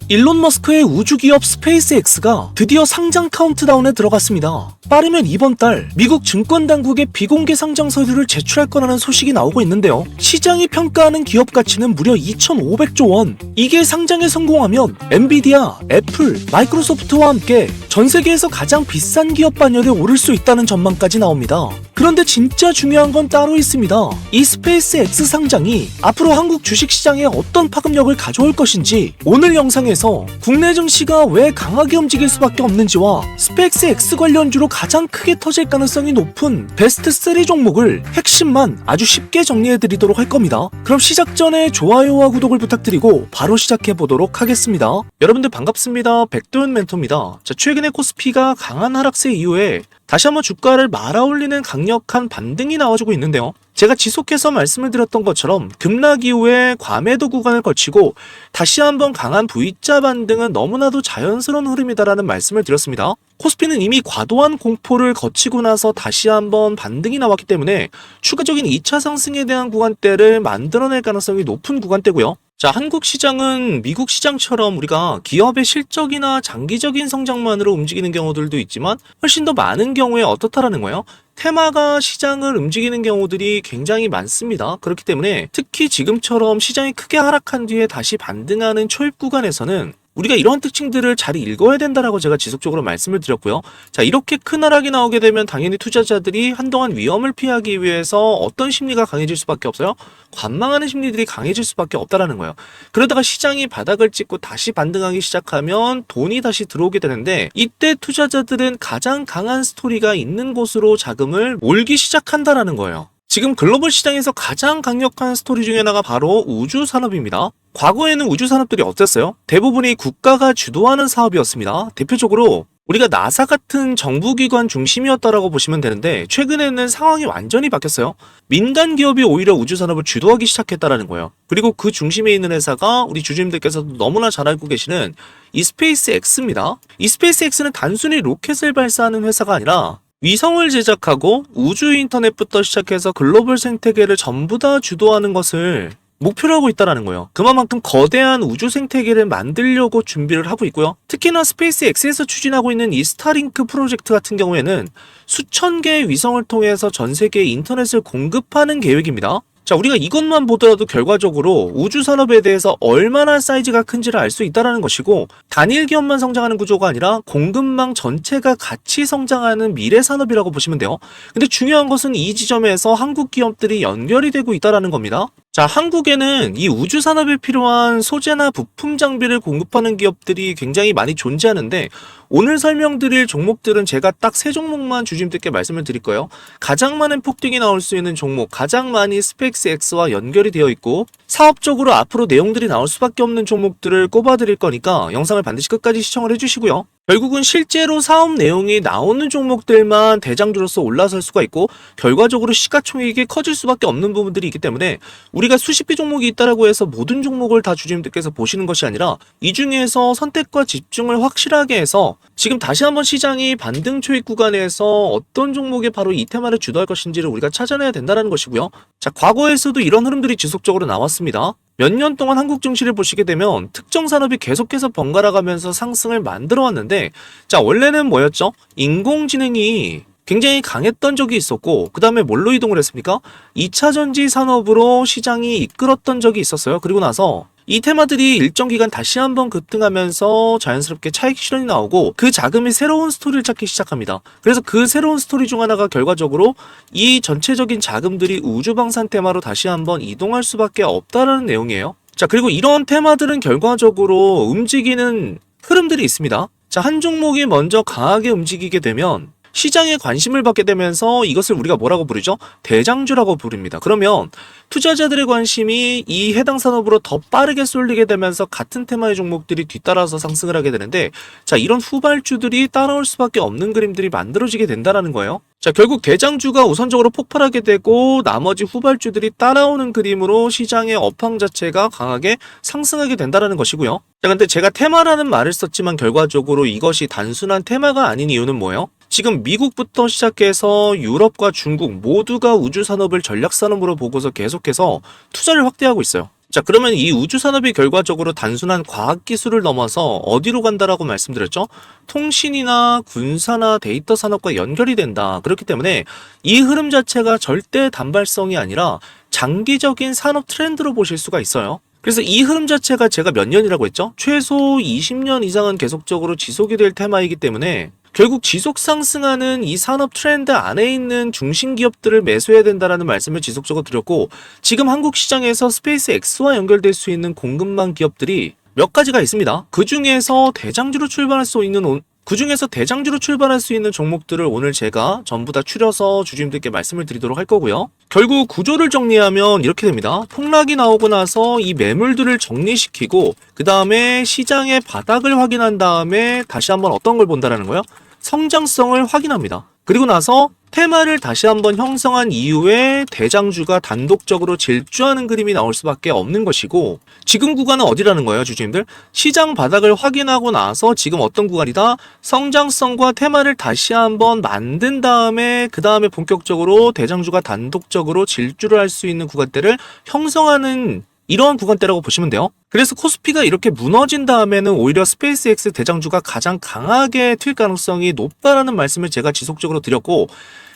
일론 머스크의 우주기업 스페이스X가 드디어 상장 카운트다운에 들어갔습니다. 빠르면 이번 달 미국 증권당국에 비공개 상장 서류를 제출할 거라는 소식이 나오고 있는데요. 시장이 평가하는 기업 가치는 무려 2,500조 원. 이게 상장에 성공하면 엔비디아, 애플, 마이크로소프트와 함께 전 세계에서 가장 비싼 기업 반열에 오를 수 있다는 전망까지 나옵니다. 그런데 진짜 중요한 건 따로 있습니다. 이 스페이스X 상장이 앞으로 한국 주식시장에 어떤 파급력을 가져올 것인지, 오늘 영상에서 국내 증시가 왜 강하게 움직일 수밖에 없는지와 스페이스X 관련주로 가장 크게 터질 가능성이 높은 베스트 3 종목을 핵심만 아주 쉽게 정리해드리도록 할 겁니다. 그럼 시작 전에 좋아요와 구독을 부탁드리고 바로 시작해보도록 하겠습니다. 여러분들 반갑습니다. 백도현 멘토입니다. 최근에 코스피가 강한 하락세 이후에 다시 한번 주가를 말아올리는 강력한 반등이 나와주고 있는데요. 제가 지속해서 말씀을 드렸던 것처럼 급락 이후에 과매도 구간을 거치고 다시 한번 강한 V자 반등은 너무나도 자연스러운 흐름이다라는 말씀을 드렸습니다. 코스피는 이미 과도한 공포를 거치고 나서 다시 한번 반등이 나왔기 때문에 추가적인 2차 상승에 대한 구간대를 만들어낼 가능성이 높은 구간대고요. 한국 시장은 미국 시장처럼 우리가 기업의 실적이나 장기적인 성장만으로 움직이는 경우들도 있지만 훨씬 더 많은 경우에 어떻다라는 거예요. 테마가 시장을 움직이는 경우들이 굉장히 많습니다. 그렇기 때문에 특히 지금처럼 시장이 크게 하락한 뒤에 다시 반등하는 초입 구간에서는 우리가 이러한 특징들을 잘 읽어야 된다라고 제가 지속적으로 말씀을 드렸고요. 이렇게 큰 하락이 나오게 되면 당연히 투자자들이 한동안 위험을 피하기 위해서 어떤 심리가 강해질 수밖에 없어요? 관망하는 심리들이 강해질 수밖에 없다라는 거예요. 그러다가 시장이 바닥을 찍고 다시 반등하기 시작하면 돈이 다시 들어오게 되는데, 이때 투자자들은 가장 강한 스토리가 있는 곳으로 자금을 몰기 시작한다라는 거예요. 지금 글로벌 시장에서 가장 강력한 스토리 중에 하나가 바로 우주 산업입니다. 과거에는 우주 산업들이 어땠어요? 대부분이 국가가 주도하는 사업이었습니다. 대표적으로 우리가 나사 같은 정부기관 중심이었다라고 보시면 되는데, 최근에는 상황이 완전히 바뀌었어요. 민간 기업이 오히려 우주 산업을 주도하기 시작했다라는 거예요. 그리고 그 중심에 있는 회사가 우리 주주님들께서도 너무나 잘 알고 계시는 이 스페이스X입니다. 이 스페이스X는 단순히 로켓을 발사하는 회사가 아니라 위성을 제작하고 우주 인터넷부터 시작해서 글로벌 생태계를 전부 다 주도하는 것을 목표로 하고 있다는 거예요. 그만큼 거대한 우주 생태계를 만들려고 준비를 하고 있고요. 특히나 스페이스X에서 추진하고 있는 이 스타링크 프로젝트 같은 경우에는 수천 개의 위성을 통해서 전 세계에 인터넷을 공급하는 계획입니다. 우리가 이것만 보더라도 결과적으로 우주 산업에 대해서 얼마나 사이즈가 큰지를 알 수 있다는 것이고, 단일 기업만 성장하는 구조가 아니라 공급망 전체가 같이 성장하는 미래 산업이라고 보시면 돼요. 근데 중요한 것은 이 지점에서 한국 기업들이 연결이 되고 있다는 겁니다. 한국에는 이 우주 산업에 필요한 소재나 부품 장비를 공급하는 기업들이 굉장히 많이 존재하는데, 오늘 설명드릴 종목들은 제가 딱 3종목만 주주님들께 말씀을 드릴 거예요. 가장 많은 폭등이 나올 수 있는 종목, 가장 많이 스페이스X와 연결이 되어 있고 사업적으로 앞으로 내용들이 나올 수밖에 없는 종목들을 꼽아드릴 거니까 영상을 반드시 끝까지 시청을 해주시고요. 결국은 실제로 사업 내용이 나오는 종목들만 대장주로서 올라설 수가 있고, 결과적으로 시가총액이 커질 수밖에 없는 부분들이 있기 때문에 우리가 수십 개 종목이 있다라고 해서 모든 종목을 다 주주님들께서 보시는 것이 아니라 이 중에서 선택과 집중을 확실하게 해서 지금 다시 한번 시장이 반등 초입 구간에서 어떤 종목이 바로 이 테마를 주도할 것인지를 우리가 찾아내야 된다는 것이고요. 과거에서도 이런 흐름들이 지속적으로 나왔습니다. 몇 년 동안 한국 증시를 보시게 되면 특정 산업이 계속해서 번갈아 가면서 상승을 만들어 왔는데, 원래는 뭐였죠? 인공지능이 굉장히 강했던 적이 있었고, 그 다음에 뭘로 이동을 했습니까? 2차 전지 산업으로 시장이 이끌었던 적이 있었어요. 그리고 나서 이 테마들이 일정 기간 다시 한번 급등하면서 자연스럽게 차익 실현이 나오고 그 자금이 새로운 스토리를 찾기 시작합니다. 그래서 그 새로운 스토리 중 하나가 결과적으로 이 전체적인 자금들이 우주방산 테마로 다시 한번 이동할 수밖에 없다는 내용이에요. 그리고 이런 테마들은 결과적으로 움직이는 흐름들이 있습니다. 한 종목이 먼저 강하게 움직이게 되면 시장에 관심을 받게 되면서 이것을 우리가 뭐라고 부르죠? 대장주라고 부릅니다. 그러면 투자자들의 관심이 이 해당 산업으로 더 빠르게 쏠리게 되면서 같은 테마의 종목들이 뒤따라서 상승을 하게 되는데, 이런 후발주들이 따라올 수밖에 없는 그림들이 만들어지게 된다는 거예요. 결국 대장주가 우선적으로 폭발하게 되고 나머지 후발주들이 따라오는 그림으로 시장의 업황 자체가 강하게 상승하게 된다는 것이고요. 근데 제가 테마라는 말을 썼지만 결과적으로 이것이 단순한 테마가 아닌 이유는 뭐예요? 지금 미국부터 시작해서 유럽과 중국 모두가 우주 산업을 전략 산업으로 보고서 계속해서 투자를 확대하고 있어요. 자, 그러면 이 우주산업이 결과적으로 단순한 과학기술을 넘어서 어디로 간다라고 말씀드렸죠? 통신이나 군사나 데이터 산업과 연결이 된다. 그렇기 때문에 이 흐름 자체가 절대 단발성이 아니라 장기적인 산업 트렌드로 보실 수가 있어요. 그래서 이 흐름 자체가 제가 몇 년이라고 했죠? 최소 20년 이상은 계속적으로 지속이 될 테마이기 때문에 결국 지속 상승하는 이 산업 트렌드 안에 있는 중심 기업들을 매수해야 된다라는 말씀을 지속적으로 드렸고, 지금 한국 시장에서 스페이스 X와 연결될 수 있는 공급망 기업들이 몇 가지가 있습니다. 그중에서 대장주로 출발할 수 있는 종목들을 오늘 제가 전부 다 추려서 주주님들께 말씀을 드리도록 할 거고요. 결국 구조를 정리하면 이렇게 됩니다. 폭락이 나오고 나서 이 매물들을 정리시키고 그 다음에 시장의 바닥을 확인한 다음에 다시 한번 어떤 걸 본다라는 거예요? 성장성을 확인합니다. 그리고 나서 테마를 다시 한번 형성한 이후에 대장주가 단독적으로 질주하는 그림이 나올 수밖에 없는 것이고, 지금 구간은 어디라는 거예요, 주주님들? 시장 바닥을 확인하고 나서 지금 어떤 구간이다? 성장성과 테마를 다시 한번 만든 다음에 그 다음에 본격적으로 대장주가 단독적으로 질주를 할 수 있는 구간대를 형성하는 이러한 구간대라고 보시면 돼요. 그래서 코스피가 이렇게 무너진 다음에는 오히려 스페이스X 대장주가 가장 강하게 튈 가능성이 높다라는 말씀을 제가 지속적으로 드렸고,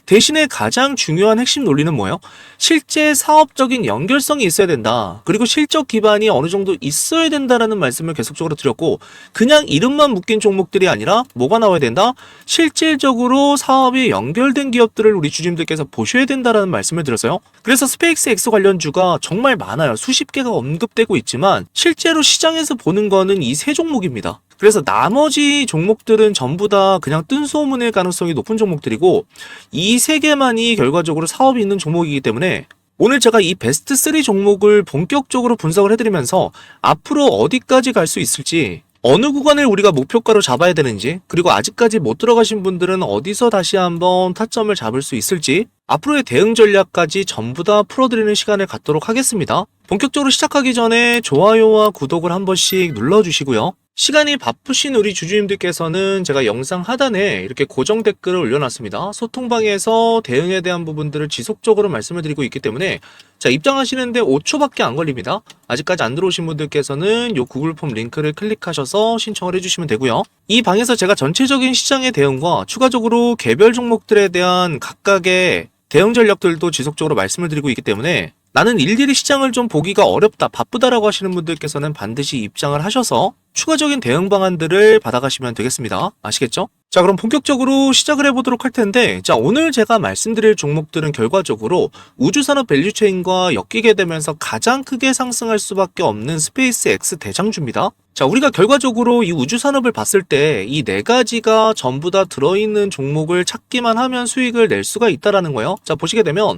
대신에 가장 중요한 핵심 논리는 뭐예요? 실제 사업적인 연결성이 있어야 된다. 그리고 실적 기반이 어느 정도 있어야 된다라는 말씀을 계속적으로 드렸고, 그냥 이름만 묶인 종목들이 아니라 뭐가 나와야 된다? 실질적으로 사업이 연결된 기업들을 우리 주주님들께서 보셔야 된다라는 말씀을 드렸어요. 그래서 스페이스X 관련주가 정말 많아요. 수십 개가 언급되고 있지만 실제로 시장에서 보는 거는 이 세 종목입니다. 그래서 나머지 종목들은 전부 다 그냥 뜬 소문일 가능성이 높은 종목들이고, 이 세 개만이 결과적으로 사업이 있는 종목이기 때문에 오늘 제가 이 베스트 3 종목을 본격적으로 분석을 해드리면서 앞으로 어디까지 갈 수 있을지, 어느 구간을 우리가 목표가로 잡아야 되는지, 그리고 아직까지 못 들어가신 분들은 어디서 다시 한번 타점을 잡을 수 있을지, 앞으로의 대응 전략까지 전부 다 풀어드리는 시간을 갖도록 하겠습니다. 본격적으로 시작하기 전에 좋아요와 구독을 한 번씩 눌러주시고요. 시간이 바쁘신 우리 주주님들께서는 제가 영상 하단에 이렇게 고정 댓글을 올려놨습니다. 소통방에서 대응에 대한 부분들을 지속적으로 말씀을 드리고 있기 때문에 자, 입장하시는데 5초밖에 안 걸립니다. 아직까지 안 들어오신 분들께서는 이 구글 폼 링크를 클릭하셔서 신청을 해주시면 되고요. 이 방에서 제가 전체적인 시장의 대응과 추가적으로 개별 종목들에 대한 각각의 대응 전략들도 지속적으로 말씀을 드리고 있기 때문에 나는 일일이 시장을 좀 보기가 어렵다, 바쁘다라고 하시는 분들께서는 반드시 입장을 하셔서 추가적인 대응 방안들을 받아가시면 되겠습니다. 아시겠죠? 자, 그럼 본격적으로 시작을 해보도록 할 텐데, 자, 오늘 제가 말씀드릴 종목들은 결과적으로 우주산업 밸류체인과 엮이게 되면서 가장 크게 상승할 수밖에 없는 스페이스X 대장주입니다. 자, 우리가 결과적으로 이 우주산업을 봤을 때 이 네 가지가 전부 다 들어있는 종목을 찾기만 하면 수익을 낼 수가 있다라는 거예요. 자, 보시게 되면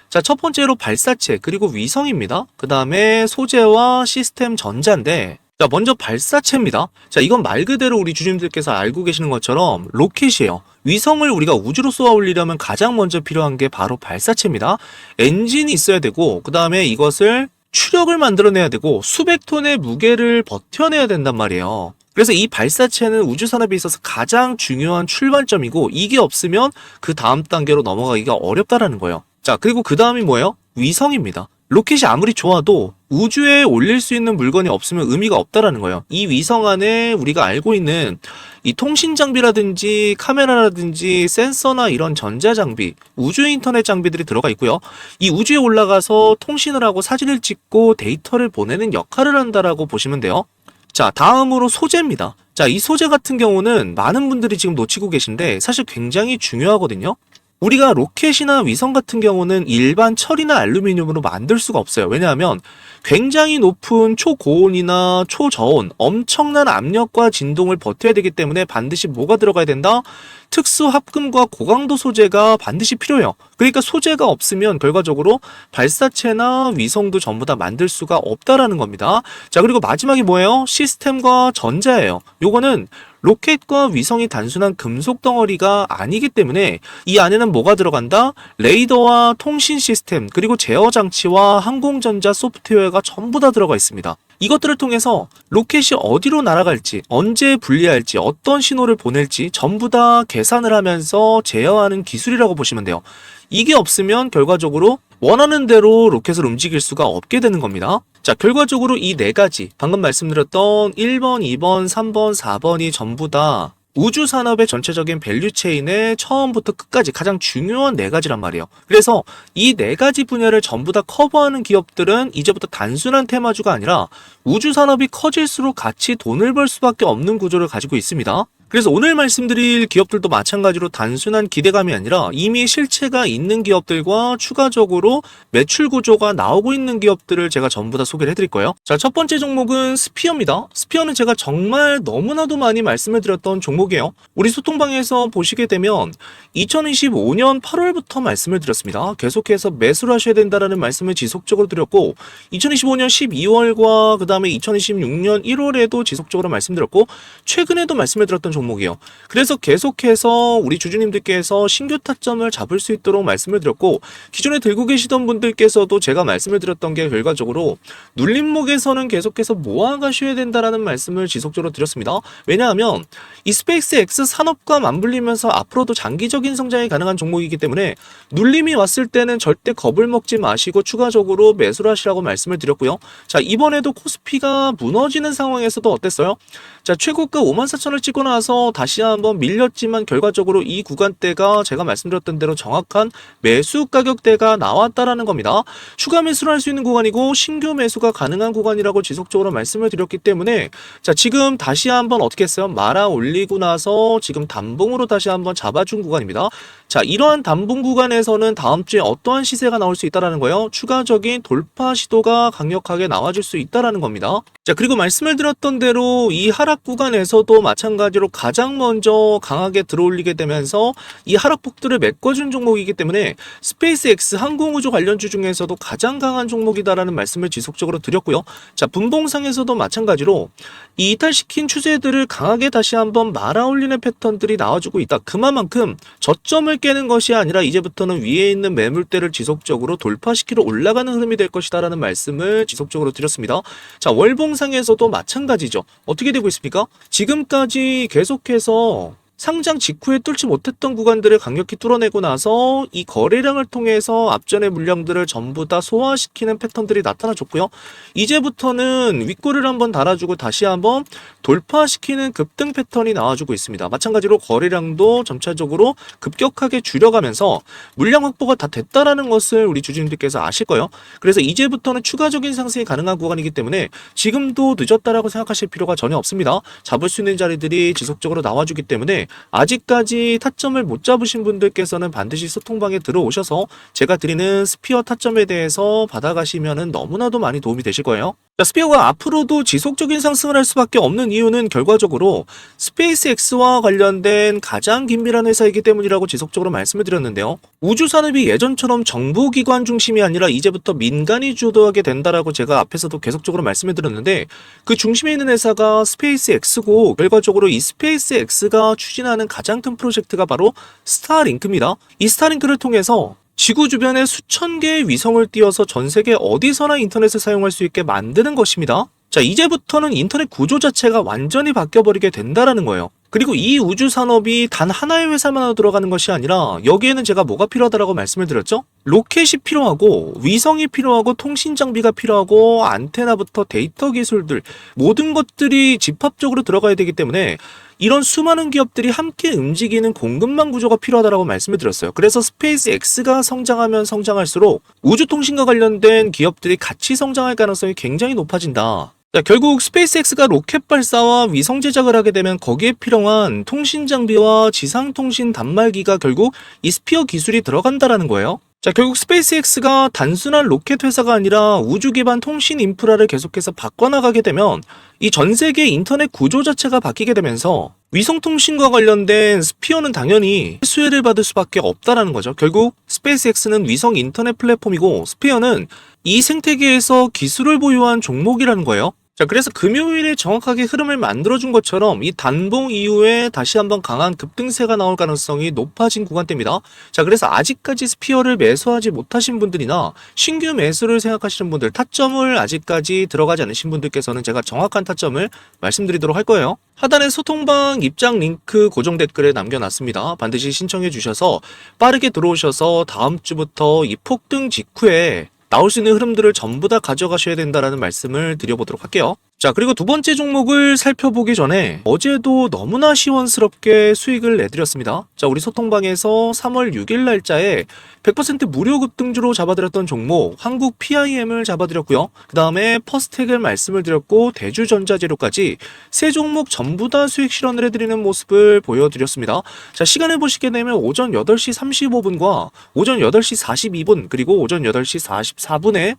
자, 첫 번째로 발사체, 그리고 위성입니다. 그 다음에 소재와 시스템 전자인데, 자, 먼저 발사체입니다. 자, 이건 말 그대로 우리 주주님들께서 알고 계시는 것처럼 로켓이에요. 위성을 우리가 우주로 쏘아 올리려면 가장 먼저 필요한 게 바로 발사체입니다. 엔진이 있어야 되고, 그 다음에 이것을 추력을 만들어내야 되고, 수백 톤의 무게를 버텨내야 된단 말이에요. 그래서 이 발사체는 우주산업에 있어서 가장 중요한 출발점이고, 이게 없으면 그 다음 단계로 넘어가기가 어렵다라는 거예요. 자, 그리고 그 다음이 뭐예요? 위성입니다. 로켓이 아무리 좋아도 우주에 올릴 수 있는 물건이 없으면 의미가 없다라는 거예요. 이 위성 안에 우리가 알고 있는 이 통신 장비라든지 카메라라든지 센서나 이런 전자 장비, 우주 인터넷 장비들이 들어가 있고요. 이 우주에 올라가서 통신을 하고 사진을 찍고 데이터를 보내는 역할을 한다라고 보시면 돼요. 자, 다음으로 소재입니다. 자, 이 소재 같은 경우는 많은 분들이 지금 놓치고 계신데 사실 굉장히 중요하거든요. 우리가 로켓이나 위성 같은 경우는 일반 철이나 알루미늄으로 만들 수가 없어요. 왜냐하면 굉장히 높은 초고온이나 초저온, 엄청난 압력과 진동을 버텨야 되기 때문에 반드시 뭐가 들어가야 된다? 특수 합금과 고강도 소재가 반드시 필요해요. 그러니까 소재가 없으면 결과적으로 발사체나 위성도 전부 다 만들 수가 없다라는 겁니다. 자, 그리고 마지막이 뭐예요? 시스템과 전자예요. 요거는 로켓과 위성이 단순한 금속 덩어리가 아니기 때문에 이 안에는 뭐가 들어간다? 레이더와 통신 시스템, 그리고 제어 장치와 항공전자 소프트웨어가 전부 다 들어가 있습니다. 이것들을 통해서 로켓이 어디로 날아갈지, 언제 분리할지, 어떤 신호를 보낼지 전부 다 계산을 하면서 제어하는 기술이라고 보시면 돼요. 이게 없으면 결과적으로 원하는 대로 로켓을 움직일 수가 없게 되는 겁니다. 자, 결과적으로 이 네 가지, 방금 말씀드렸던 1번, 2번, 3번, 4번이 전부 다 우주 산업의 전체적인 밸류체인의 처음부터 끝까지 가장 중요한 네 가지란 말이에요. 그래서 이 네 가지 분야를 전부 다 커버하는 기업들은 이제부터 단순한 테마주가 아니라 우주 산업이 커질수록 같이 돈을 벌 수밖에 없는 구조를 가지고 있습니다. 그래서 오늘 말씀드릴 기업들도 마찬가지로 단순한 기대감이 아니라 이미 실체가 있는 기업들과 추가적으로 매출 구조가 나오고 있는 기업들을 제가 전부 다 소개를 해드릴 거예요. 자, 첫 번째 종목은 스피어입니다. 스피어는 제가 정말 너무나도 많이 말씀을 드렸던 종목이에요. 우리 소통방에서 보시게 되면 2025년 8월부터 말씀을 드렸습니다. 계속해서 매수를 하셔야 된다라는 말씀을 지속적으로 드렸고 2025년 12월과 그 다음에 2026년 1월에도 지속적으로 말씀드렸고 최근에도 말씀을 드렸던 종목이에요. 그래서 계속해서 우리 주주님들께서 신규 타점을 잡을 수 있도록 말씀을 드렸고 기존에 들고 계시던 분들께서도 제가 말씀을 드렸던 게 결과적으로 눌림목에서는 계속해서 모아가셔야 된다라는 말씀을 지속적으로 드렸습니다. 왜냐하면 이 스페이스 X 산업과 맞물리면서 앞으로도 장기적인 성장이 가능한 종목이기 때문에 눌림이 왔을 때는 절대 겁을 먹지 마시고 추가적으로 매수를 하시라고 말씀을 드렸고요. 자, 이번에도 코스피가 무너지는 상황에서도 어땠어요? 자, 최고가 54,000을 찍고 나서 다시 한번 밀렸지만 결과적으로 이 구간대가 제가 말씀드렸던 대로 정확한 매수 가격대가 나왔다라는 겁니다. 추가 매수를 할 수 있는 구간이고 신규 매수가 가능한 구간이라고 지속적으로 말씀을 드렸기 때문에 자, 지금 다시 한번 어떻게 했어요? 말아 올리고 나서 지금 단봉으로 다시 한번 잡아준 구간입니다. 자, 이러한 단봉 구간에서는 다음 주에 어떠한 시세가 나올 수 있다라는 거예요. 추가적인 돌파 시도가 강력하게 나와줄 수 있다라는 겁니다. 자, 그리고 말씀을 드렸던 대로 이 하락 구간에서도 마찬가지로 가장 먼저 강하게 들어올리게 되면서 이 하락폭들을 메꿔준 종목이기 때문에 스페이스 X 항공우주 관련주 중에서도 가장 강한 종목이다라는 말씀을 지속적으로 드렸고요. 자, 분봉상에서도 마찬가지로 이 이탈시킨 추세들을 강하게 다시 한번 말아올리는 패턴들이 나와주고 있다. 그만큼 저점을 깨는 것이 아니라 이제부터는 위에 있는 매물대를 지속적으로 돌파시키러 올라가는 흐름이 될 것이다라는 말씀을 지속적으로 드렸습니다. 자, 월봉상에서도 마찬가지죠. 어떻게 되고 있습니까? 지금까지 계속해서 상장 직후에 뚫지 못했던 구간들을 강력히 뚫어내고 나서 이 거래량을 통해서 앞전의 물량들을 전부 다 소화시키는 패턴들이 나타나줬고요. 이제부터는 윗골을 한번 달아주고 다시 한번 돌파시키는 급등 패턴이 나와주고 있습니다. 마찬가지로 거래량도 점차적으로 급격하게 줄여가면서 물량 확보가 다 됐다라는 것을 우리 주주님들께서 아실 거예요. 그래서 이제부터는 추가적인 상승이 가능한 구간이기 때문에 지금도 늦었다라고 생각하실 필요가 전혀 없습니다. 잡을 수 있는 자리들이 지속적으로 나와주기 때문에 아직까지 타점을 못 잡으신 분들께서는 반드시 소통방에 들어오셔서 제가 드리는 스피어 타점에 대해서 받아가시면 너무나도 많이 도움이 되실 거예요. 자, 스피어가 앞으로도 지속적인 상승을 할 수밖에 없는 이유는 결과적으로 스페이스 X와 관련된 가장 긴밀한 회사이기 때문이라고 지속적으로 말씀을 드렸는데요. 우주 산업이 예전처럼 정부기관 중심이 아니라 이제부터 민간이 주도하게 된다라고 제가 앞에서도 계속적으로 말씀을 드렸는데 그 중심에 있는 회사가 스페이스 X고 결과적으로 이 스페이스 X가 추진하는 가장 큰 프로젝트가 바로 스타링크입니다. 이 스타링크를 통해서 지구 주변에 수천 개의 위성을 띄워서 전 세계 어디서나 인터넷을 사용할 수 있게 만드는 것입니다. 자, 이제부터는 인터넷 구조 자체가 완전히 바뀌어버리게 된다라는 거예요. 그리고 이 우주 산업이 단 하나의 회사만 들어가는 것이 아니라 여기에는 제가 뭐가 필요하다라고 말씀을 드렸죠? 로켓이 필요하고 위성이 필요하고 통신 장비가 필요하고 안테나부터 데이터 기술들 모든 것들이 집합적으로 들어가야 되기 때문에 이런 수많은 기업들이 함께 움직이는 공급망 구조가 필요하다고 말씀을 드렸어요. 그래서 스페이스 X가 성장하면 성장할수록 우주통신과 관련된 기업들이 같이 성장할 가능성이 굉장히 높아진다. 자, 결국 스페이스 X가 로켓 발사와 위성 제작을 하게 되면 거기에 필요한 통신 장비와 지상통신 단말기가 결국 이 스피어 기술이 들어간다라는 거예요. 자, 결국 스페이스 X가 단순한 로켓 회사가 아니라 우주 기반 통신 인프라를 계속해서 바꿔나가게 되면 이 전 세계 인터넷 구조 자체가 바뀌게 되면서 위성 통신과 관련된 스피어는 당연히 수혜를 받을 수밖에 없다라는 거죠. 결국 스페이스 X는 위성 인터넷 플랫폼이고 스피어는 이 생태계에서 기술을 보유한 종목이라는 거예요. 자, 그래서 금요일에 정확하게 흐름을 만들어준 것처럼 이 단봉 이후에 다시 한번 강한 급등세가 나올 가능성이 높아진 구간대입니다. 자, 그래서 아직까지 스피어를 매수하지 못하신 분들이나 신규 매수를 생각하시는 분들, 타점을 아직까지 들어가지 않으신 분들께서는 제가 정확한 타점을 말씀드리도록 할 거예요. 하단에 소통방 입장 링크 고정 댓글에 남겨놨습니다. 반드시 신청해 주셔서 빠르게 들어오셔서 다음 주부터 이 폭등 직후에 나올 수 있는 흐름들을 전부 다 가져가셔야 된다라는 말씀을 드려보도록 할게요. 자, 그리고 두 번째 종목을 살펴보기 전에 어제도 너무나 시원스럽게 수익을 내드렸습니다. 자, 우리 소통방에서 3월 6일 날짜에 100% 무료 급등주로 잡아드렸던 종목 한국 PIM을 잡아드렸고요. 그 다음에 퍼스텍을 말씀을 드렸고 대주전자재료까지 세 종목 전부 다 수익 실현을 해드리는 모습을 보여드렸습니다. 자, 시간을 보시게 되면 오전 8시 35분과 오전 8시 42분 그리고 오전 8시 44분에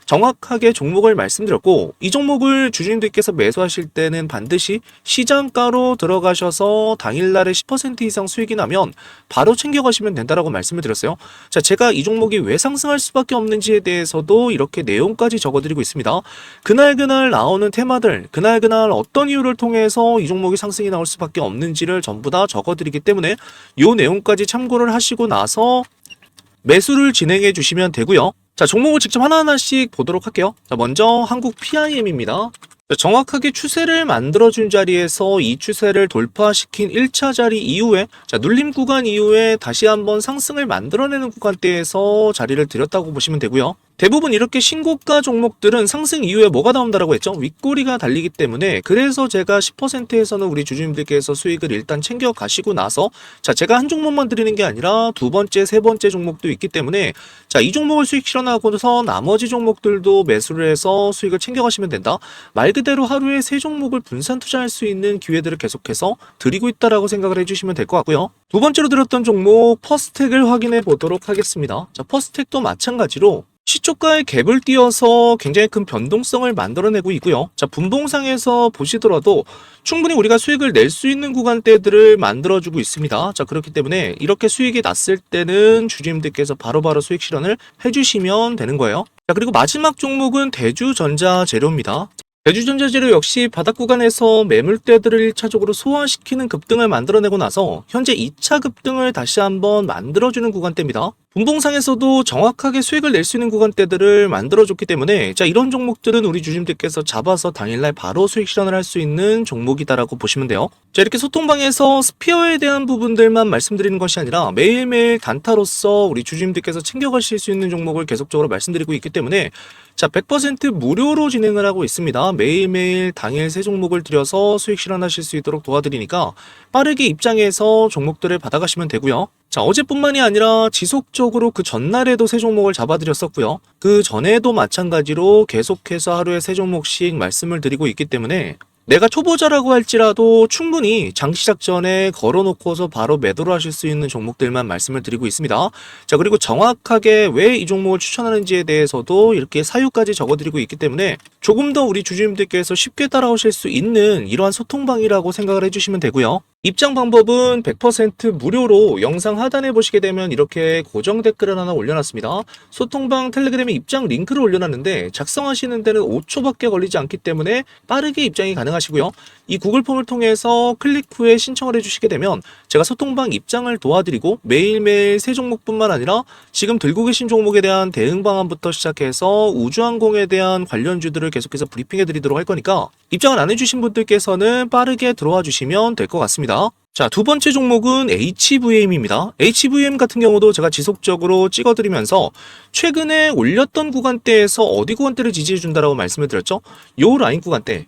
정확하게 종목을 말씀드렸고, 이 종목을 주주님들께서 매수하실 때는 반드시 시장가로 들어가셔서 당일날에 10% 이상 수익이 나면 바로 챙겨가시면 된다라고 말씀을 드렸어요. 자, 제가 이 종목이 왜 상승할 수밖에 없는지에 대해서도 이렇게 내용까지 적어드리고 있습니다. 그날 나오는 테마들, 그날 어떤 이유를 통해서 이 종목이 상승이 나올 수밖에 없는지를 전부 다 적어드리기 때문에 이 내용까지 참고를 하시고 나서 매수를 진행해 주시면 되고요. 자, 종목을 직접 하나하나씩 보도록 할게요. 자, 먼저 한국 PIM입니다. 정확하게 추세를 만들어준 자리에서 이 추세를 돌파시킨 1차 자리 이후에, 자, 눌림 구간 이후에 다시 한번 상승을 만들어내는 구간대에서 자리를 들였다고 보시면 되고요. 대부분 이렇게 신고가 종목들은 상승 이후에 뭐가 나온다라고 했죠? 윗꼬리가 달리기 때문에, 그래서 제가 10%에서는 우리 주주님들께서 수익을 일단 챙겨 가시고 나서, 자, 제가 한 종목만 드리는 게 아니라 두 번째, 세 번째 종목도 있기 때문에, 자, 이 종목을 수익 실현하고서 나머지 종목들도 매수를 해서 수익을 챙겨 가시면 된다. 말 그대로 하루에 세 종목을 분산 투자할 수 있는 기회들을 계속해서 드리고 있다라고 생각을 해주시면 될 것 같고요. 두 번째로 드렸던 종목 퍼스텍을 확인해 보도록 하겠습니다. 자, 퍼스텍도 마찬가지로 시초가의 갭을 띄어서 굉장히 큰 변동성을 만들어내고 있고요. 자, 분봉상에서 보시더라도 충분히 우리가 수익을 낼 수 있는 구간대들을 만들어주고 있습니다. 자, 그렇기 때문에 이렇게 수익이 났을 때는 주주님들께서 바로바로 수익 실현을 해주시면 되는 거예요. 자, 그리고 마지막 종목은 대주전자재료입니다. 대주전자재료 역시 바닥 구간에서 매물대들을 1차적으로 소화시키는 급등을 만들어내고 나서 현재 2차 급등을 다시 한번 만들어주는 구간대입니다. 분봉상에서도 정확하게 수익을 낼 수 있는 구간대들을 만들어줬기 때문에, 자, 이런 종목들은 우리 주주님들께서 잡아서 당일날 바로 수익 실현을 할 수 있는 종목이다라고 보시면 돼요. 자, 이렇게 소통방에서 스피어에 대한 부분들만 말씀드리는 것이 아니라 매일매일 단타로서 우리 주주님들께서 챙겨가실 수 있는 종목을 계속적으로 말씀드리고 있기 때문에, 자, 100% 무료로 진행을 하고 있습니다. 매일매일 당일 세 종목을 들여서 수익 실현하실 수 있도록 도와드리니까 빠르게 입장해서 종목들을 받아가시면 되고요. 자, 어제뿐만이 아니라 지속적으로 그 전날에도 세 종목을 잡아드렸었고요. 그 전에도 마찬가지로 계속해서 하루에 세 종목씩 말씀을 드리고 있기 때문에 내가 초보자라고 할지라도 충분히 장 시작 전에 걸어놓고서 바로 매도를 하실 수 있는 종목들만 말씀을 드리고 있습니다. 자, 그리고 정확하게 왜 이 종목을 추천하는지에 대해서도 이렇게 사유까지 적어드리고 있기 때문에 조금 더 우리 주주님들께서 쉽게 따라오실 수 있는 이러한 소통방이라고 생각을 해주시면 되고요. 입장 방법은 100% 무료로 영상 하단에 보시게 되면 이렇게 고정 댓글을 하나 올려놨습니다. 소통방 텔레그램에 입장 링크를 올려놨는데 작성하시는 데는 5초밖에 걸리지 않기 때문에 빠르게 입장이 가능하시고요. 이 구글 폼을 통해서 클릭 후에 신청을 해주시게 되면 제가 소통방 입장을 도와드리고 매일매일 세 종목뿐만 아니라 지금 들고 계신 종목에 대한 대응 방안부터 시작해서 우주항공에 대한 관련주들을 계속해서 브리핑해 드리도록 할 거니까 입장을 안 해주신 분들께서는 빠르게 들어와 주시면 될 것 같습니다. 자, 두 번째 종목은 HVM입니다. HVM 같은 경우도 제가 지속적으로 찍어드리면서 최근에 올렸던 구간대에서 어디 구간대를 지지해준다라고 말씀을 드렸죠? 요 라인 구간대.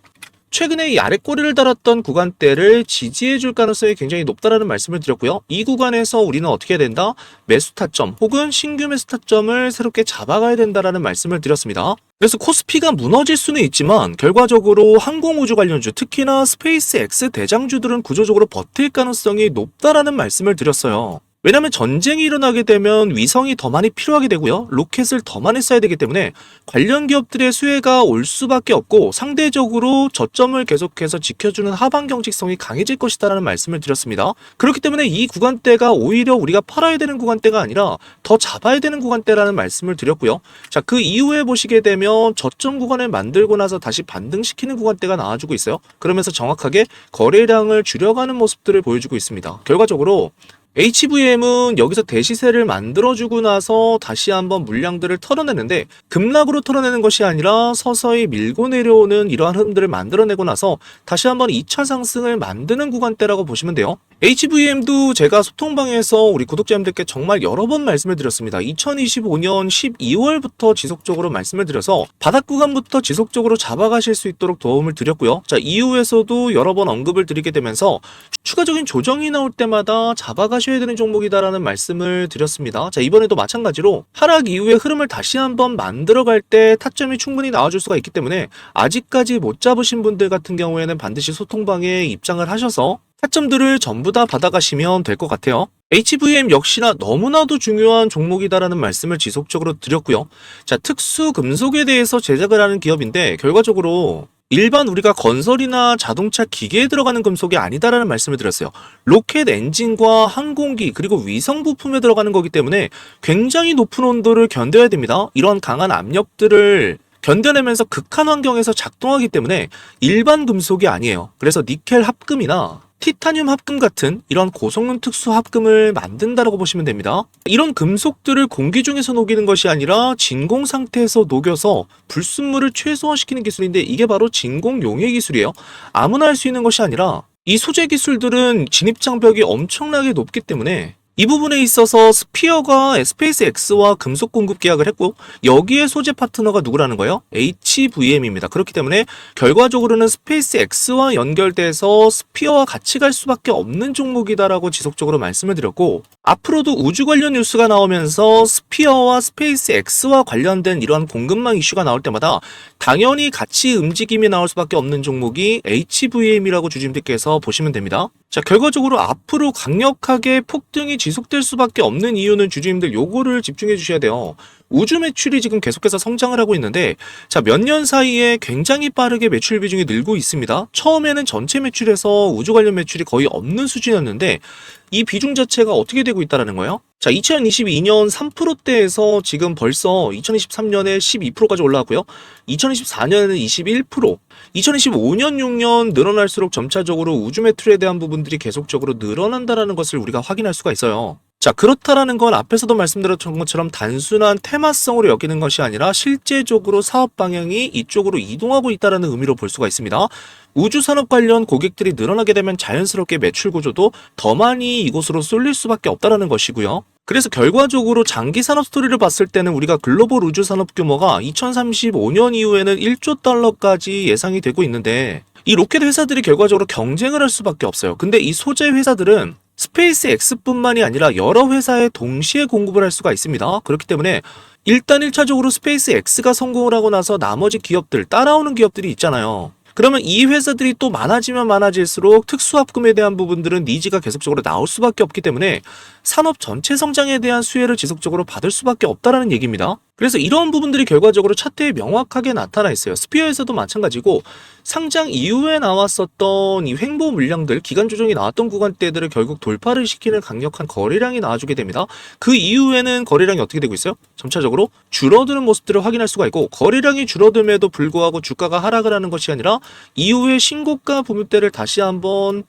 최근에 이 아래 꼬리를 달았던 구간대를 지지해줄 가능성이 굉장히 높다라는 말씀을 드렸고요. 이 구간에서 우리는 어떻게 해야 된다? 매수 타점 혹은 신규 매수 타점을 새롭게 잡아가야 된다라는 말씀을 드렸습니다. 그래서 코스피가 무너질 수는 있지만 결과적으로 항공우주 관련주, 특히나 스페이스X 대장주들은 구조적으로 버틸 가능성이 높다라는 말씀을 드렸어요. 왜냐하면 전쟁이 일어나게 되면 위성이 더 많이 필요하게 되고요. 로켓을 더 많이 쏴야 되기 때문에 관련 기업들의 수혜가 올 수밖에 없고 상대적으로 저점을 계속해서 지켜주는 하방 경직성이 강해질 것이다라는 말씀을 드렸습니다. 그렇기 때문에 이 구간대가 오히려 우리가 팔아야 되는 구간대가 아니라 더 잡아야 되는 구간대라는 말씀을 드렸고요. 자, 그 이후에 보시게 되면 저점 구간을 만들고 나서 다시 반등시키는 구간대가 나와주고 있어요. 그러면서 정확하게 거래량을 줄여가는 모습들을 보여주고 있습니다. 결과적으로 HVM은 여기서 대시세를 만들어주고 나서 다시 한번 물량들을 털어내는데 급락으로 털어내는 것이 아니라 서서히 밀고 내려오는 이러한 흐름들을 만들어내고 나서 다시 한번 2차 상승을 만드는 구간대라고 보시면 돼요. HVM도 제가 소통방에서 우리 구독자님들께 정말 여러 번 말씀을 드렸습니다. 2025년 12월부터 지속적으로 말씀을 드려서 바닥 구간부터 지속적으로 잡아가실 수 있도록 도움을 드렸고요. 자, 이후에서도 여러 번 언급을 드리게 되면서 추가적인 조정이 나올 때마다 잡아가셔야 되는 종목이다라는 말씀을 드렸습니다. 자, 이번에도 마찬가지로 하락 이후에 흐름을 다시 한번 만들어갈 때 타점이 충분히 나와줄 수가 있기 때문에 아직까지 못 잡으신 분들 같은 경우에는 반드시 소통방에 입장을 하셔서 타점들을 전부 다 받아가시면 될 것 같아요. HVM 역시나 너무나도 중요한 종목이다라는 말씀을 지속적으로 드렸고요. 자, 특수 금속에 대해서 제작을 하는 기업인데 결과적으로 일반 우리가 건설이나 자동차 기계에 들어가는 금속이 아니다라는 말씀을 드렸어요. 로켓 엔진과 항공기 그리고 위성 부품에 들어가는 거기 때문에 굉장히 높은 온도를 견뎌야 됩니다. 이런 강한 압력들을 견뎌내면서 극한 환경에서 작동하기 때문에 일반 금속이 아니에요. 그래서 니켈 합금이나 티타늄 합금 같은 이런 고성능 특수 합금을 만든다라고 보시면 됩니다. 이런 금속들을 공기 중에서 녹이는 것이 아니라 진공 상태에서 녹여서 불순물을 최소화시키는 기술인데 이게 바로 진공 용해 기술이에요. 아무나 할 수 있는 것이 아니라 이 소재 기술들은 진입 장벽이 엄청나게 높기 때문에 이 부분에 있어서 스피어가 스페이스X와 금속 공급 계약을 했고 여기에 소재 파트너가 누구라는 거예요? HVM입니다. 그렇기 때문에 결과적으로는 스페이스X와 연결돼서 스피어와 같이 갈 수밖에 없는 종목이다라고 지속적으로 말씀을 드렸고 앞으로도 우주 관련 뉴스가 나오면서 스피어와 스페이스X와 관련된 이러한 공급망 이슈가 나올 때마다 당연히 같이 움직임이 나올 수밖에 없는 종목이 HVM이라고 주주님들께서 보시면 됩니다. 자, 결과적으로 앞으로 강력하게 폭등이 지속될 수밖에 없는 이유는 주주님들 요거를 집중해 주셔야 돼요. 우주 매출이 지금 계속해서 성장을 하고 있는데 자, 몇 년 사이에 굉장히 빠르게 매출 비중이 늘고 있습니다. 처음에는 전체 매출에서 우주 관련 매출이 거의 없는 수준이었는데 이 비중 자체가 어떻게 되고 있다는 거예요? 자, 2022년 3%대에서 지금 벌써 2023년에 12%까지 올라왔고요. 2024년에는 21%, 2025년 6년 늘어날수록 점차적으로 우주 매출에 대한 부분들이 계속적으로 늘어난다는 것을 우리가 확인할 수가 있어요. 자, 그렇다라는 건 앞에서도 말씀드렸던 것처럼 단순한 테마성으로 여기는 것이 아니라 실제적으로 사업 방향이 이쪽으로 이동하고 있다는 의미로 볼 수가 있습니다. 우주산업 관련 고객들이 늘어나게 되면 자연스럽게 매출 구조도 더 많이 이곳으로 쏠릴 수밖에 없다는 것이고요. 그래서 결과적으로 장기 산업 스토리를 봤을 때는 우리가 글로벌 우주 산업 규모가 2035년 이후에는 1조 달러까지 예상이 되고 있는데 이 로켓 회사들이 결과적으로 경쟁을 할 수밖에 없어요. 근데 이 소재 회사들은 스페이스X뿐만이 아니라 여러 회사에 동시에 공급을 할 수가 있습니다. 그렇기 때문에 일단 1차적으로 스페이스X가 성공을 하고 나서 나머지 기업들, 따라오는 기업들이 있잖아요. 그러면 이 회사들이 또 많아지면 많아질수록 특수합금에 대한 부분들은 니즈가 계속적으로 나올 수밖에 없기 때문에 산업 전체 성장에 대한 수혜를 지속적으로 받을 수밖에 없다라는 얘기입니다. 그래서 이런 부분들이 결과적으로 차트에 명확하게 나타나 있어요. 스피어에서도 마찬가지고 상장 이후에 나왔었던 이 횡보 물량들, 기간 조정이 나왔던 구간대들을 결국 돌파를 시키는 강력한 거래량이 나와주게 됩니다. 그 이후에는 거래량이 어떻게 되고 있어요? 점차적으로 줄어드는 모습들을 확인할 수가 있고 거래량이 줄어듦에도 불구하고 주가가 하락을 하는 것이 아니라 이후에 신고가 부분대를 다시 한번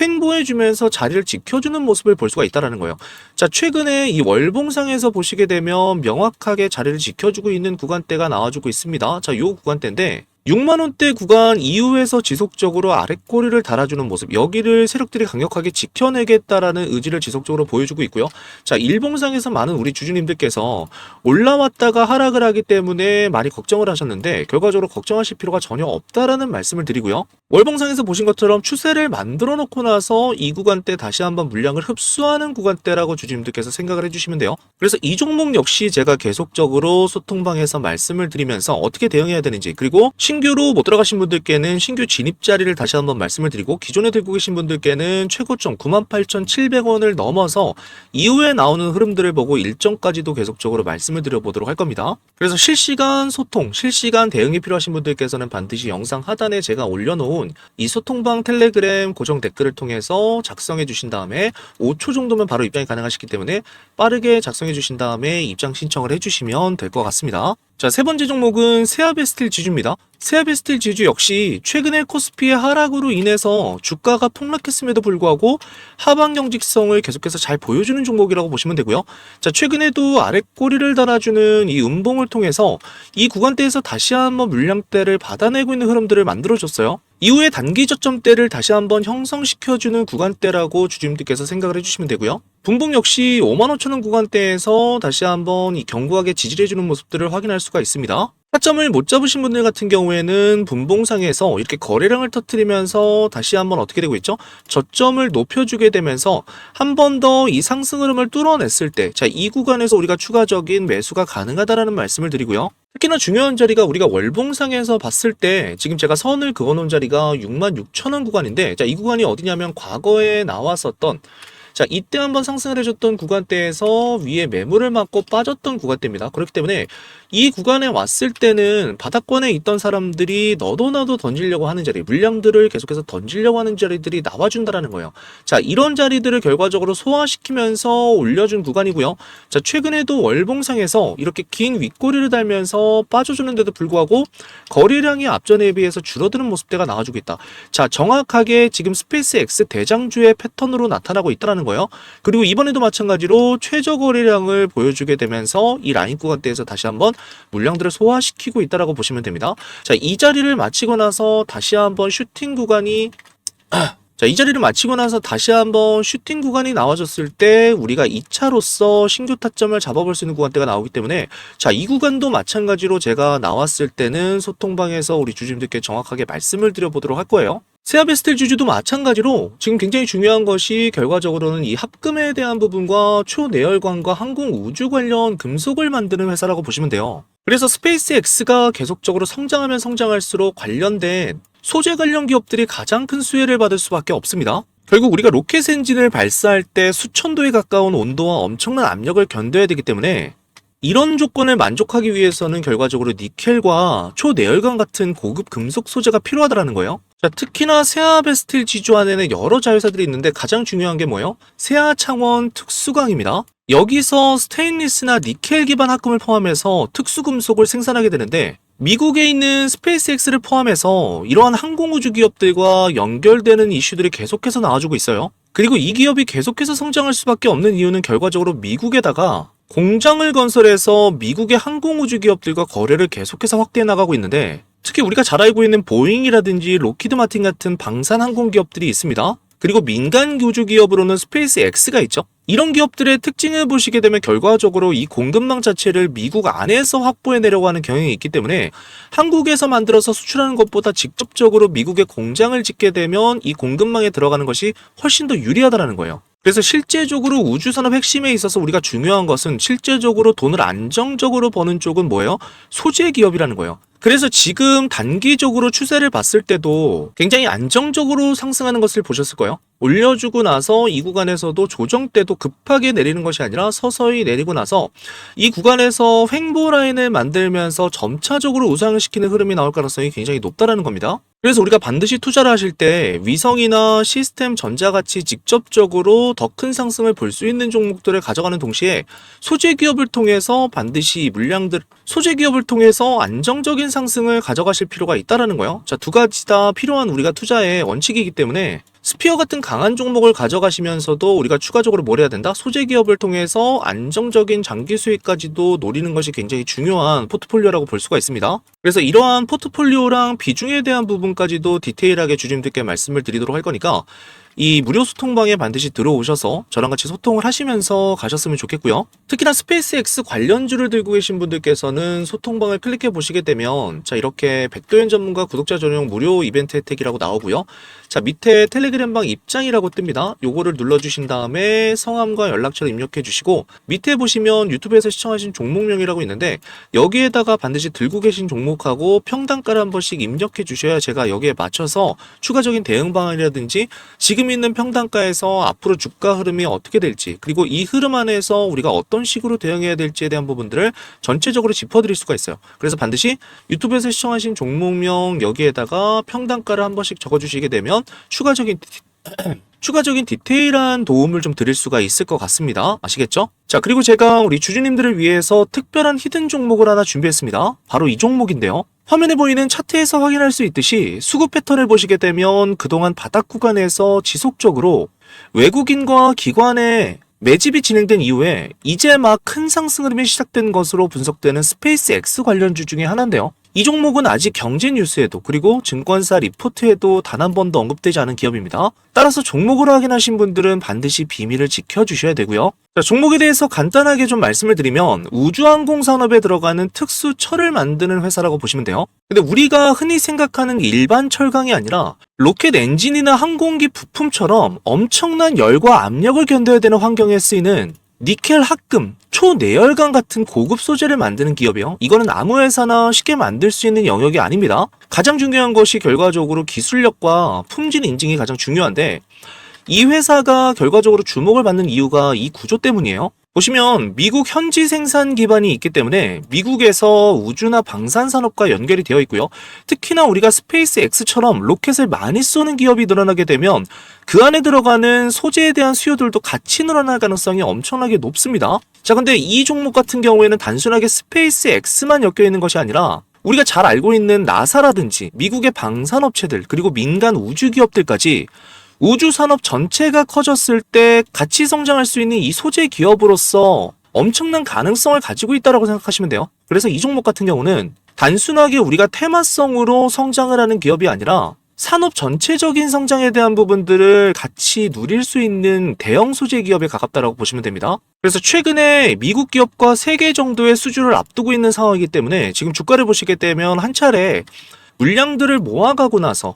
횡보해주면서 자리를 지켜주는 모습을 볼 수가 있다는 거예요. 자, 최근에 이 월봉상에서 보시게 되면 명확하게 자리를 지켜주고 있는 구간대가 나와주고 있습니다. 자, 요 구간대인데 6만원대 구간 이후에서 지속적으로 아랫꼬리를 달아주는 모습, 여기를 세력들이 강력하게 지켜내겠다라는 의지를 지속적으로 보여주고 있고요. 자, 일봉상에서 많은 우리 주주님들께서 올라왔다가 하락을 하기 때문에 많이 걱정을 하셨는데 결과적으로 걱정하실 필요가 전혀 없다라는 말씀을 드리고요. 월봉상에서 보신 것처럼 추세를 만들어 놓고 나서 이 구간대 다시 한번 물량을 흡수하는 구간대라고 주주님들께서 생각을 해주시면 돼요. 그래서 이 종목 역시 제가 계속적으로 소통방에서 말씀을 드리면서 어떻게 대응해야 되는지, 그리고 신규로 못 들어가신 분들께는 신규 진입 자리를 다시 한번 말씀을 드리고 기존에 들고 계신 분들께는 최고점 98,700원을 넘어서 이후에 나오는 흐름들을 보고 일정까지도 계속적으로 말씀을 드려보도록 할 겁니다. 그래서 실시간 소통, 실시간 대응이 필요하신 분들께서는 반드시 영상 하단에 제가 올려놓은 이 소통방 텔레그램 고정 댓글을 통해서 작성해 주신 다음에 5초 정도면 바로 입장이 가능하시기 때문에 빠르게 작성해 주신 다음에 입장 신청을 해주시면 될 것 같습니다. 자, 세 번째 종목은 세아베스틸 지주입니다. 세아베스틸 지주 역시 최근에 코스피의 하락으로 인해서 주가가 폭락했음에도 불구하고 하방 경직성을 계속해서 잘 보여주는 종목이라고 보시면 되고요. 자, 최근에도 아랫꼬리를 달아주는 이 음봉을 통해서 이 구간대에서 다시 한번 물량대를 받아내고 있는 흐름들을 만들어줬어요. 이후에 단기 저점대를 다시 한번 형성시켜주는 구간대라고 주주님들께서 생각을 해주시면 되고요. 분봉 역시 55,000원 구간대에서 다시 한번 이 견고하게 지지해주는 모습들을 확인할 수가 있습니다. 타점을 못 잡으신 분들 같은 경우에는 분봉상에서 이렇게 거래량을 터뜨리면서 다시 한번 어떻게 되고 있죠? 저점을 높여주게 되면서 한 번 더 이 상승 흐름을 뚫어냈을 때, 자, 이 구간에서 우리가 추가적인 매수가 가능하다라는 말씀을 드리고요. 특히나 중요한 자리가 우리가 월봉상에서 봤을 때 지금 제가 선을 그어놓은 자리가 66,000원 구간인데, 자, 이 구간이 어디냐면 과거에 나왔었던, 자, 이때 한번 상승을 해줬던 구간대에서 위에 매물을 맞고 빠졌던 구간대입니다. 그렇기 때문에 이 구간에 왔을 때는 바닥권에 있던 사람들이 너도 나도 던지려고 하는 자리, 물량들을 계속해서 던지려고 하는 자리들이 나와준다라는 거예요. 자, 이런 자리들을 결과적으로 소화시키면서 올려준 구간이고요. 자, 최근에도 월봉상에서 이렇게 긴 윗꼬리를 달면서 빠져주는데도 불구하고 거래량이 앞전에 비해서 줄어드는 모습대가 나와주고 있다. 자, 정확하게 지금 스페이스 X 대장주의 패턴으로 나타나고 있다는 거예요. 그리고 이번에도 마찬가지로 최저 거래량을 보여주게 되면서 이 라인 구간대에서 다시 한번 물량들을 소화시키고 있다라고 보시면 됩니다. 자, 이 자리를 마치고 나서 다시 한번 슈팅 구간이 자, 이 자리를 마치고 나서 다시 한번 슈팅 구간이 나와줬을 때 우리가 2차로서 신규 타점을 잡아볼 수 있는 구간대가 나오기 때문에, 자, 이 구간도 마찬가지로 제가 나왔을 때는 소통방에서 우리 주주님들께 정확하게 말씀을 드려보도록 할 거예요. 세아베스틸 주주도 마찬가지로 지금 굉장히 중요한 것이 결과적으로는 이 합금에 대한 부분과 초내열관과 항공우주 관련 금속을 만드는 회사라고 보시면 돼요. 그래서 스페이스 X가 계속적으로 성장하면 성장할수록 관련된 소재 관련 기업들이 가장 큰 수혜를 받을 수밖에 없습니다. 결국 우리가 로켓 엔진을 발사할 때 수천 도에 가까운 온도와 엄청난 압력을 견뎌야 되기 때문에 이런 조건을 만족하기 위해서는 결과적으로 니켈과 초내열관 같은 고급 금속 소재가 필요하다는 거예요. 자, 특히나 세아베스틸 지주 안에는 여러 자회사들이 있는데 가장 중요한 게 뭐예요? 세아창원 특수광입니다. 여기서 스테인리스나 니켈 기반 합금을 포함해서 특수금속을 생산하게 되는데, 미국에 있는 스페이스X를 포함해서 이러한 항공우주 기업들과 연결되는 이슈들이 계속해서 나와주고 있어요. 그리고 이 기업이 계속해서 성장할 수밖에 없는 이유는 결과적으로 미국에다가 공장을 건설해서 미국의 항공우주 기업들과 거래를 계속해서 확대해 나가고 있는데, 특히 우리가 잘 알고 있는 보잉이라든지 로키드 마틴 같은 방산 항공 기업들이 있습니다. 그리고 민간 우주 기업으로는 스페이스 X가 있죠. 이런 기업들의 특징을 보시게 되면 결과적으로 이 공급망 자체를 미국 안에서 확보해내려고 하는 경향이 있기 때문에 한국에서 만들어서 수출하는 것보다 직접적으로 미국에 공장을 짓게 되면 이 공급망에 들어가는 것이 훨씬 더 유리하다는 거예요. 그래서 실제적으로 우주산업 핵심에 있어서 우리가 중요한 것은 실제적으로 돈을 안정적으로 버는 쪽은 뭐예요? 소재 기업이라는 거예요. 그래서 지금 단기적으로 추세를 봤을 때도 굉장히 안정적으로 상승하는 것을 보셨을 거예요. 올려주고 나서 이 구간에서도 조정 때도 급하게 내리는 것이 아니라 서서히 내리고 나서 이 구간에서 횡보 라인을 만들면서 점차적으로 우상을 시키는 흐름이 나올 가능성이 굉장히 높다라는 겁니다. 그래서 우리가 반드시 투자를 하실 때 위성이나 시스템 전자같이 직접적으로 더 큰 상승을 볼 수 있는 종목들을 가져가는 동시에 소재 기업을 통해서 반드시 소재 기업을 통해서 안정적인 상승을 가져가실 필요가 있다라는 거예요. 자, 두 가지 다 필요한 우리가 투자의 원칙이기 때문에 스피어 같은 강한 종목을 가져가시면서도 우리가 추가적으로 뭘 해야 된다? 소재 기업을 통해서 안정적인 장기 수익까지도 노리는 것이 굉장히 중요한 포트폴리오라고 볼 수가 있습니다. 그래서 이러한 포트폴리오랑 비중에 대한 부분까지도 디테일하게 주주님들께 말씀을 드리도록 할 거니까 이 무료 소통방에 반드시 들어오셔서 저랑 같이 소통을 하시면서 가셨으면 좋겠고요. 특히나 스페이스X 관련주를 들고 계신 분들께서는 소통방을 클릭해 보시게 되면 자, 이렇게 백도현 전문가 구독자 전용 무료 이벤트 혜택이라고 나오고요. 자, 밑에 텔레그램방 입장이라고 뜹니다. 요거를 눌러주신 다음에 성함과 연락처를 입력해 주시고 밑에 보시면 유튜브에서 시청하신 종목명이라고 있는데 여기에다가 반드시 들고 계신 종목하고 평단가를 한 번씩 입력해 주셔야 제가 여기에 맞춰서 추가적인 대응 방안이라든지 지금 있는 평단가에서 앞으로 주가 흐름이 어떻게 될지, 그리고 이 흐름 안에서 우리가 어떤 식으로 대응해야 될지에 대한 부분들을 전체적으로 짚어드릴 수가 있어요. 그래서 반드시 유튜브에서 시청하신 종목명 여기에다가 평단가를 한 번씩 적어주시게 되면 추가적인 추가적인 디테일한 도움을 좀 드릴 수가 있을 것 같습니다. 아시겠죠? 자, 그리고 제가 우리 주주님들을 위해서 특별한 히든 종목을 하나 준비했습니다. 바로 이 종목인데요. 화면에 보이는 차트에서 확인할 수 있듯이 수급 패턴을 보시게 되면 그동안 바닥 구간에서 지속적으로 외국인과 기관의 매집이 진행된 이후에 이제 막 큰 상승 흐름이 시작된 것으로 분석되는 스페이스 X 관련주 중에 하나인데요. 이 종목은 아직 경제 뉴스에도 그리고 증권사 리포트에도 단 한 번도 언급되지 않은 기업입니다. 따라서 종목을 확인하신 분들은 반드시 비밀을 지켜주셔야 되고요. 자, 종목에 대해서 간단하게 좀 말씀을 드리면 우주항공 산업에 들어가는 특수 철을 만드는 회사라고 보시면 돼요. 근데 우리가 흔히 생각하는 일반 철강이 아니라 로켓 엔진이나 항공기 부품처럼 엄청난 열과 압력을 견뎌야 되는 환경에 쓰이는 니켈 합금, 초내열강 같은 고급 소재를 만드는 기업이요. 이거는 아무 회사나 쉽게 만들 수 있는 영역이 아닙니다. 가장 중요한 것이 결과적으로 기술력과 품질 인증이 가장 중요한데 이 회사가 결과적으로 주목을 받는 이유가 이 구조 때문이에요. 보시면 미국 현지 생산 기반이 있기 때문에 미국에서 우주나 방산 산업과 연결이 되어 있고요. 특히나 우리가 스페이스 X처럼 로켓을 많이 쏘는 기업이 늘어나게 되면 그 안에 들어가는 소재에 대한 수요들도 같이 늘어날 가능성이 엄청나게 높습니다. 자, 근데 이 종목 같은 경우에는 단순하게 스페이스 X만 엮여 있는 것이 아니라 우리가 잘 알고 있는 나사라든지 미국의 방산업체들 그리고 민간 우주 기업들까지 우주 산업 전체가 커졌을 때 같이 성장할 수 있는 이 소재 기업으로서 엄청난 가능성을 가지고 있다고 생각하시면 돼요. 그래서 이 종목 같은 경우는 단순하게 우리가 테마성으로 성장을 하는 기업이 아니라 산업 전체적인 성장에 대한 부분들을 같이 누릴 수 있는 대형 소재 기업에 가깝다고 보시면 됩니다. 그래서 최근에 미국 기업과 3개 정도의 수주를 앞두고 있는 상황이기 때문에 지금 주가를 보시게 되면 한 차례 물량들을 모아가고 나서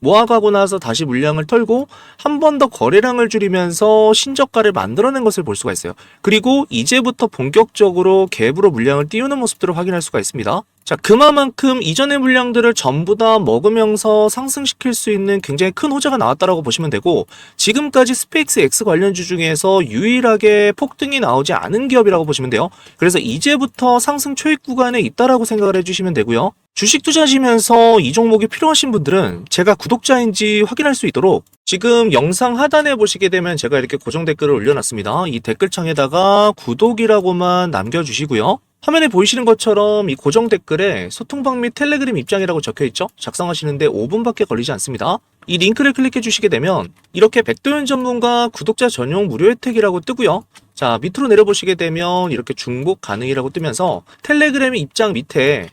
모아가고 나서 다시 물량을 털고 한 번 더 거래량을 줄이면서 신저가를 만들어낸 것을 볼 수가 있어요. 그리고 이제부터 본격적으로 갭으로 물량을 띄우는 모습들을 확인할 수가 있습니다. 자, 그만큼 이전의 물량들을 전부 다 먹으면서 상승시킬 수 있는 굉장히 큰 호재가 나왔다라고 보시면 되고 지금까지 스페이스 X 관련주 중에서 유일하게 폭등이 나오지 않은 기업이라고 보시면 돼요. 그래서 이제부터 상승 초입 구간에 있다라고 생각을 해주시면 되고요. 주식 투자하시면서 이 종목이 필요하신 분들은 제가 구독자인지 확인할 수 있도록 지금 영상 하단에 보시게 되면 제가 이렇게 고정 댓글을 올려놨습니다. 이 댓글창에다가 구독이라고만 남겨주시고요. 화면에 보이시는 것처럼 이 고정 댓글에 소통방 및 텔레그램 입장이라고 적혀있죠? 작성하시는데 5분밖에 걸리지 않습니다. 이 링크를 클릭해 주시게 되면 이렇게 백도현 전문가 구독자 전용 무료 혜택이라고 뜨고요. 자, 밑으로 내려보시게 되면 이렇게 중복 가능이라고 뜨면서 텔레그램 입장 밑에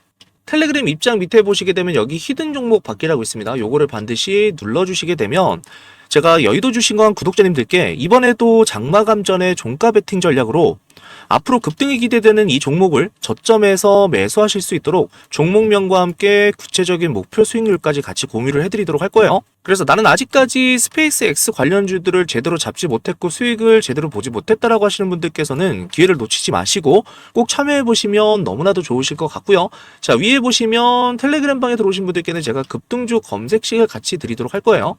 보시게 되면 여기 히든 종목 받기라고 있습니다. 요거를 반드시 눌러주시게 되면 제가 여의도 주식왕 구독자님들께 이번에도 장마감전의 종가 베팅 전략으로 앞으로 급등이 기대되는 이 종목을 저점에서 매수하실 수 있도록 종목명과 함께 구체적인 목표 수익률까지 같이 공유를 해드리도록 할 거예요. 그래서 나는 아직까지 스페이스 X 관련주들을 제대로 잡지 못했고 수익을 제대로 보지 못했다라고 하시는 분들께서는 기회를 놓치지 마시고 꼭 참여해보시면 너무나도 좋으실 것 같고요. 자, 위에 보시면 텔레그램 방에 들어오신 분들께는 제가 급등주 검색식을 같이 드리도록 할 거예요.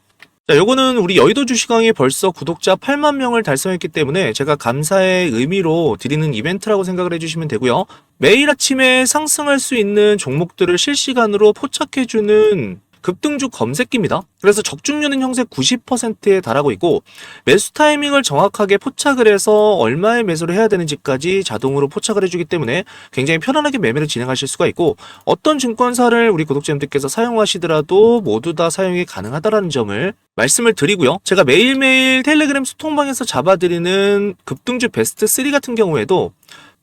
자, 요거는 우리 여의도 주식왕이 벌써 구독자 8만 명을 달성했기 때문에 제가 감사의 의미로 드리는 이벤트라고 생각을 해주시면 되고요. 매일 아침에 상승할 수 있는 종목들을 실시간으로 포착해주는 급등주 검색기입니다. 그래서 적중률은 현재 90%에 달하고 있고 매수 타이밍을 정확하게 포착을 해서 얼마의 매수를 해야 되는지까지 자동으로 포착을 해주기 때문에 굉장히 편안하게 매매를 진행하실 수가 있고 어떤 증권사를 우리 구독자님들께서 사용하시더라도 모두 다 사용이 가능하다는 점을 말씀을 드리고요. 제가 매일매일 텔레그램 소통방에서 잡아드리는 급등주 베스트 3 같은 경우에도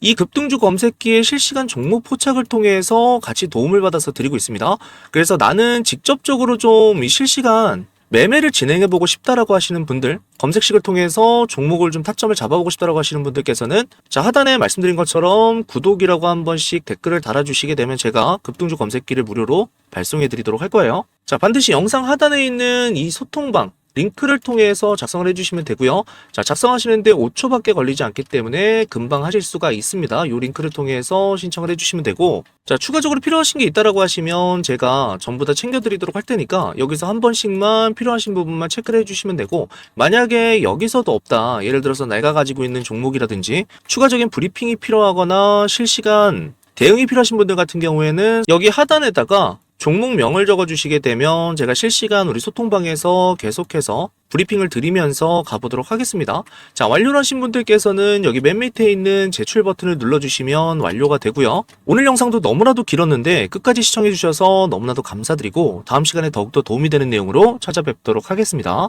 이 급등주 검색기의 실시간 종목 포착을 통해서 같이 도움을 받아서 드리고 있습니다. 그래서 나는 직접적으로 좀 실시간 매매를 진행해보고 싶다라고 하시는 분들, 검색식을 통해서 종목을 좀 타점을 잡아보고 싶다라고 하시는 분들께서는 자, 하단에 말씀드린 것처럼 구독이라고 한 번씩 댓글을 달아주시게 되면 제가 급등주 검색기를 무료로 발송해드리도록 할 거예요. 자, 반드시 영상 하단에 있는 이 소통방 링크를 통해서 작성을 해주시면 되고요. 자, 작성하시는데 5초밖에 걸리지 않기 때문에 금방 하실 수가 있습니다. 이 링크를 통해서 신청을 해주시면 되고 자, 추가적으로 필요하신 게 있다라고 하시면 제가 전부 다 챙겨드리도록 할 테니까 여기서 한 번씩만 필요하신 부분만 체크를 해주시면 되고 만약에 여기서도 없다. 예를 들어서 내가 가지고 있는 종목이라든지 추가적인 브리핑이 필요하거나 실시간 대응이 필요하신 분들 같은 경우에는 여기 하단에다가 종목명을 적어주시게 되면 제가 실시간 우리 소통방에서 계속해서 브리핑을 드리면서 가보도록 하겠습니다. 자, 완료를 하신 분들께서는 여기 맨 밑에 있는 제출 버튼을 눌러주시면 완료가 되고요. 오늘 영상도 너무나도 길었는데 끝까지 시청해주셔서 너무나도 감사드리고 다음 시간에 더욱더 도움이 되는 내용으로 찾아뵙도록 하겠습니다.